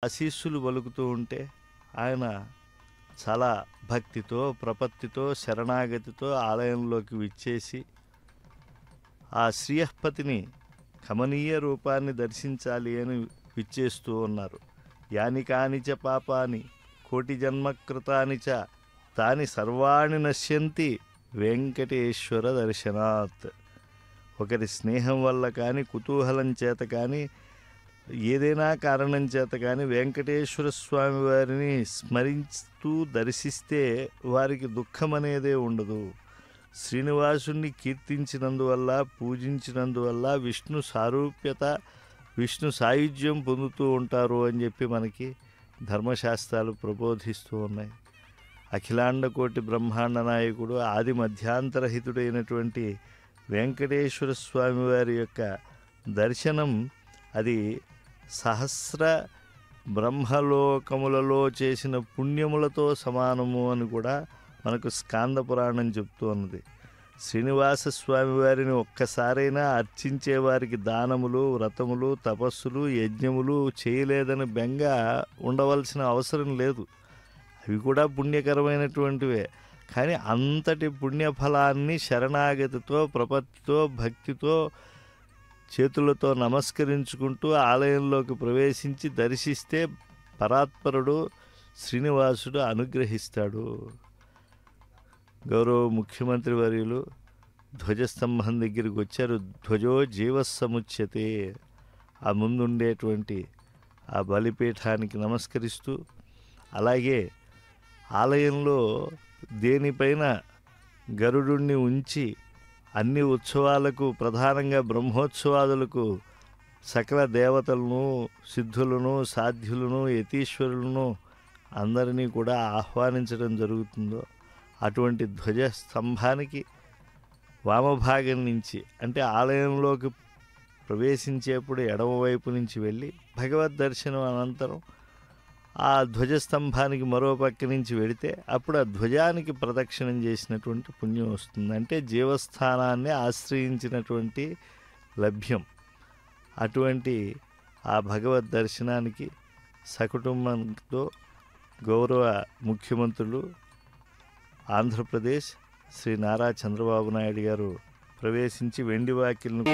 ఆశీస్సులు పలుకుతూ ఉంటే ఆయన చాలా భక్తితో ప్రపత్తితో శరణాగతితో ఆలయంలోకి విచ్చేసి ఆ శ్రీయఃపతిని కమనీయ రూపాన్ని దర్శించాలి అని విచ్చేస్తూ ఉన్నారు. యాని కానిచ పాపాని కోటి జన్మకృతాని చ తాని సర్వాణి నశ్యంతి వెంకటేశ్వర దర్శనాత్. ఒకరి స్నేహం వల్ల కానీ కుతూహలం చేత కానీ ఏదైనా కారణం చేత కానీ వెంకటేశ్వర స్వామి వారిని స్మరిస్తూ దర్శిస్తే వారికి దుఃఖం అనేదే ఉండదు. శ్రీనివాసుని కీర్తించినందువల్ల పూజించినందువల్ల విష్ణు సారూప్యత విష్ణు సాయుధ్యం పొందుతూ ఉంటారు అని చెప్పి మనకి ధర్మశాస్త్రాలు ప్రబోధిస్తూ ఉన్నాయి. అఖిలాండ కోటి బ్రహ్మాండ నాయకుడు ఆది మధ్యాంతరహితుడైనటువంటి వెంకటేశ్వర స్వామి వారి యొక్క దర్శనం అది సహస్ర బ్రహ్మలోకములలో చేసిన పుణ్యములతో సమానము అని కూడా మనకు స్కాంద పురాణం చెప్తూ ఉన్నది. శ్రీనివాస స్వామి వారిని ఒక్కసారైనా అర్చించే వారికి దానములు వ్రతములు తపస్సులు యజ్ఞములు చేయలేదని బెంగ ఉండవలసిన అవసరం లేదు. అవి కూడా పుణ్యకరమైనటువంటివే. కానీ అంతటి పుణ్యఫలాన్ని శరణాగతితో ప్రపత్తితో భక్తితో చేతులతో నమస్కరించుకుంటూ ఆలయంలోకి ప్రవేశించి దర్శిస్తే పరాత్పరుడు శ్రీనివాసుడు అనుగ్రహిస్తాడు. గౌరవ ముఖ్యమంత్రి వర్యులు ధ్వజస్తంభం దగ్గరికి వచ్చారు. ధ్వజో జీవస్సముచ్యతే. ఆ ముందుండేటువంటి ఆ బలిపీఠానికి నమస్కరిస్తూ, అలాగే ఆలయంలో దేనిపైన గరుడుణ్ణి ఉంచి అన్ని ఉత్సవాలకు ప్రధానంగా బ్రహ్మోత్సవాదులకు సకల దేవతలను సిద్ధులను సాధ్యులను యతీశ్వరులను అందరినీ కూడా ఆహ్వానించడం జరుగుతుందో అటువంటి ధ్వజ స్తంభానికి వామభాగం నుంచి అంటే ఆలయంలోకి ప్రవేశించేప్పుడు ఎడమవైపు నుంచి వెళ్ళి భగవద్ దర్శనం అనంతరం ఆ ధ్వజస్తంభానికి మరో పక్క నుంచి వెడితే అప్పుడు ఆ ధ్వజానికి ప్రదక్షిణం చేసినటువంటి పుణ్యం వస్తుంది. అంటే జీవస్థానాన్ని ఆశ్రయించినటువంటి లభ్యం. అటువంటి ఆ భగవద్ దర్శనానికి సకుటుంబంతో గౌరవ ముఖ్యమంత్రులు ఆంధ్రప్రదేశ్ శ్రీ నారా చంద్రబాబు నాయుడు గారు ప్రవేశించి వెండి వాకిలను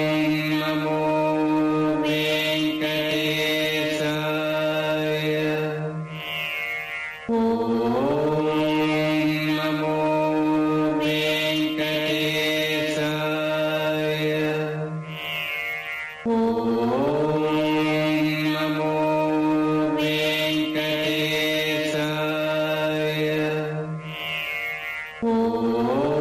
Oh